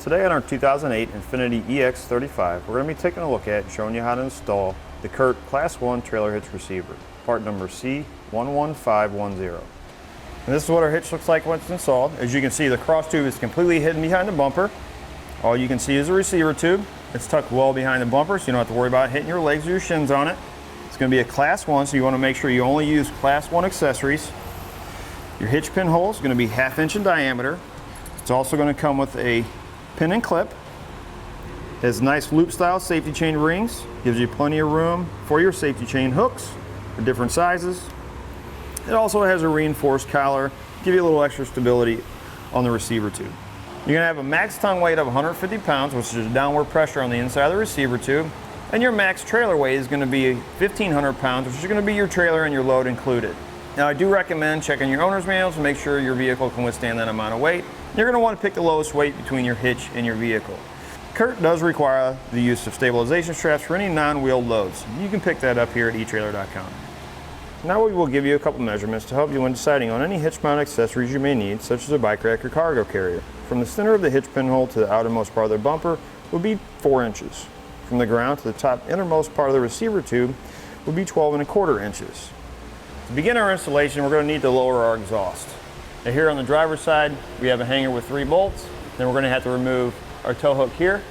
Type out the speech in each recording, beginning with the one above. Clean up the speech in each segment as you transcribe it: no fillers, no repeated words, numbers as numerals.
Today on our 2008 Infiniti EX35, we're going to be taking a look at and showing you how to install the CURT Class 1 Trailer Hitch Receiver, part number C11510. And this is what our hitch looks like once it's installed. As you can see, the cross tube is completely hidden behind the bumper. All you can see is a receiver tube. It's tucked well behind the bumper, so you don't have to worry about hitting your legs or your shins on it. It's going to be a Class 1, so you want to make sure you only use Class 1 accessories. Your hitch pinhole is going to be 1/2 inch in diameter. It's also going to come with a pin and clip. It has nice loop style safety chain rings. Gives you plenty of room for your safety chain hooks for different sizes. It also has a reinforced collar, give you a little extra stability on the receiver tube. You're going to have a max tongue weight of 150 pounds, which is downward pressure on the inside of the receiver tube. And your max trailer weight is going to be 1,500 pounds, which is going to be your trailer and your load included. Now, I do recommend checking your owner's manuals to make sure your vehicle can withstand that amount of weight. You're going to want to pick the lowest weight between your hitch and your vehicle. CURT does require the use of stabilization straps for any non-wheeled loads. You can pick that up here at Etrailer.com. Now we will give you a couple measurements to help you when deciding on any hitch mount accessories you may need, such as a bike rack or cargo carrier. From the center of the hitch pinhole to the outermost part of the bumper would be 4 inches. From the ground to the top innermost part of the receiver tube would be 12¼ inches. To begin our installation, we're going to need to lower our exhaust. Now here on the driver's side, we have a hanger with 3 bolts. Then we're going to have to remove our tow hook here.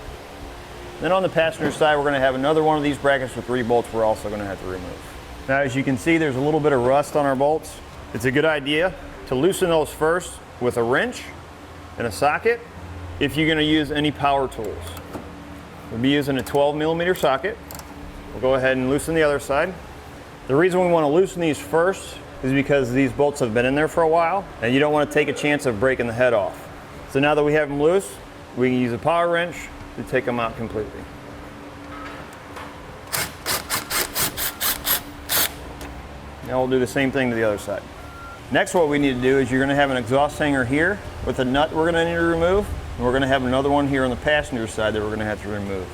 Then on the passenger side, we're going to have another one of these brackets with 3 bolts we're also going to have to remove. Now as you can see, there's a little bit of rust on our bolts. It's a good idea to loosen those first with a wrench and a socket if you're going to use any power tools. We'll be using a 12mm socket. We'll go ahead and loosen the other side. The reason we want to loosen these first is because these bolts have been in there for a while and you don't want to take a chance of breaking the head off. So now that we have them loose, we can use a power wrench to take them out completely. Now we'll do the same thing to the other side. Next, what we need to do is you're going to have an exhaust hanger here with a nut we're going to need to remove, and we're going to have another one here on the passenger side that we're going to have to remove.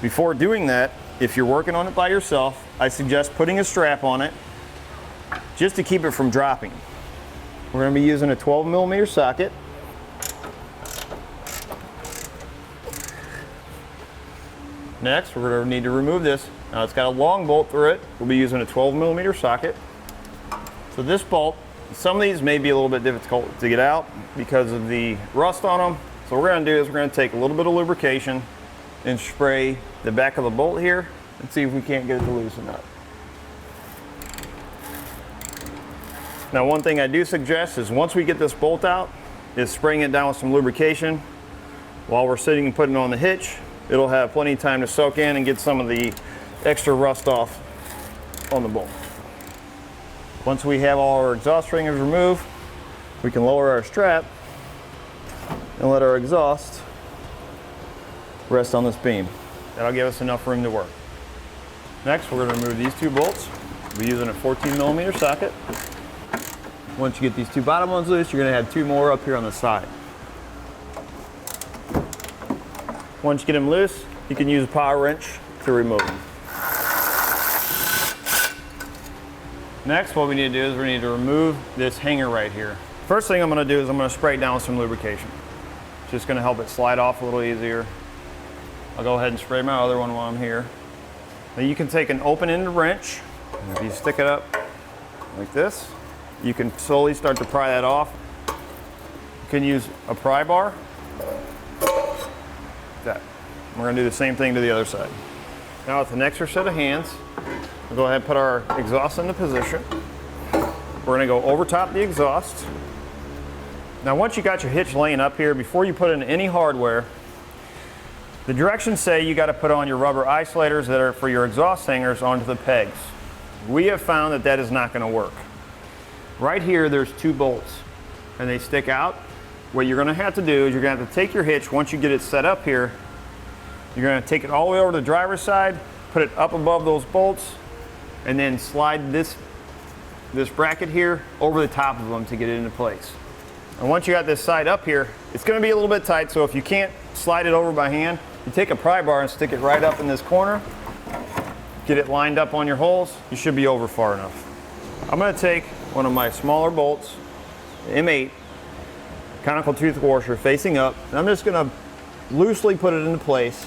Before doing that, if you're working on it by yourself, I suggest putting a strap on it just to keep it from dropping. We're going to be using a 12mm socket. Next, we're going to need to remove this. Now it's got a long bolt through it. We'll be using a 12mm socket. So this bolt, some of these may be a little bit difficult to get out because of the rust on them. So what we're going to do is we're going to take a little bit of lubrication and spray the back of the bolt here and see if we can't get it to loosen up. Now one thing I do suggest is once we get this bolt out is spraying it down with some lubrication while we're sitting and putting it on the hitch. It'll have plenty of time to soak in and get some of the extra rust off on the bolt. Once we have all our exhaust stringers removed, we can lower our strap and let our exhaust rest on this beam. That'll give us enough room to work. Next, we're going to remove these 2 bolts. We'll be using a 14mm socket. Once you get these 2 bottom ones loose, you're going to have 2 more up here on the side. Once you get them loose, you can use a power wrench to remove them. Next, what we need to do is we need to remove this hanger right here. First thing I'm going to do is I'm going to spray it down with some lubrication. It's just going to help it slide off a little easier. I'll go ahead and spray my other one while I'm here. Now you can take an open-ended wrench, and if you stick it up like this, you can slowly start to pry that off. You can use a pry bar. That. We're going to do the same thing to the other side. Now with an extra set of hands, we'll go ahead and put our exhaust into position. We're going to go over top the exhaust. Now once you got your hitch laying up here, before you put in any hardware, the directions say you got to put on your rubber isolators that are for your exhaust hangers onto the pegs. We have found that that is not going to work. Right here there's 2 bolts and they stick out. What you're going to have to do is you're going to have to take your hitch, once you get it set up here, you're going to take it all the way over to the driver's side, put it up above those bolts, and then slide this bracket here over the top of them to get it into place. And once you got this side up here, it's going to be a little bit tight, so if you can't slide it over by hand, you take a pry bar and stick it right up in this corner, get it lined up on your holes, you should be over far enough. I'm going to take one of my smaller bolts, M8, conical tooth washer facing up, and I'm just going to loosely put it into place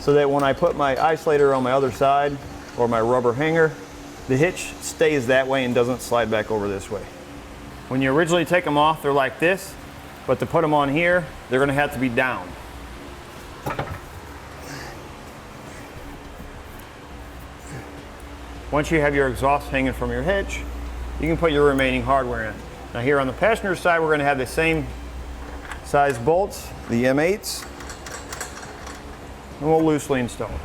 so that when I put my isolator on my other side or my rubber hanger, the hitch stays that way and doesn't slide back over this way. When you originally take them off, they're like this, but to put them on here, they're going to have to be down. Once you have your exhaust hanging from your hitch, you can put your remaining hardware in. Now here on the passenger side, we're going to have the same size bolts, the M8s, and we'll loosely install them.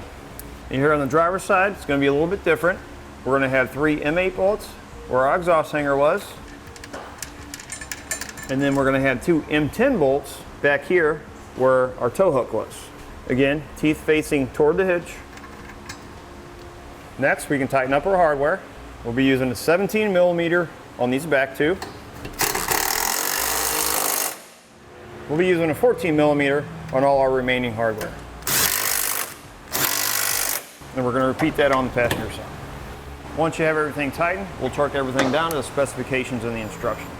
And here on the driver's side, it's going to be a little bit different. We're going to have 3 M8 bolts where our exhaust hanger was, and then we're going to have 2 M10 bolts back here where our tow hook was. Again, teeth facing toward the hitch. Next, we can tighten up our hardware. We'll be using a 17 millimeter on these back two. We'll be using a 14 millimeter on all our remaining hardware. And we're going to repeat that on the passenger side. Once you have everything tightened, we'll torque everything down to the specifications and the instructions.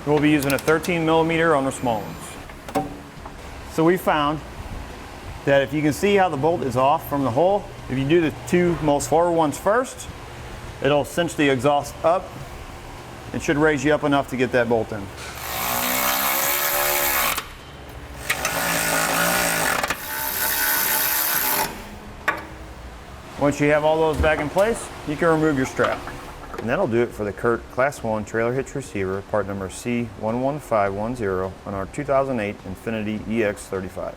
We'll be using a 13 millimeter on the small ones. So we found that if you can see how the bolt is off from the hole, if you do the 2 most forward ones first, it'll cinch the exhaust up. It should raise you up enough to get that bolt in. Once you have all those back in place, you can remove your strap. And that'll do it for the CURT Class 1 Trailer Hitch Receiver, part number C11510 on our 2008 Infiniti EX35.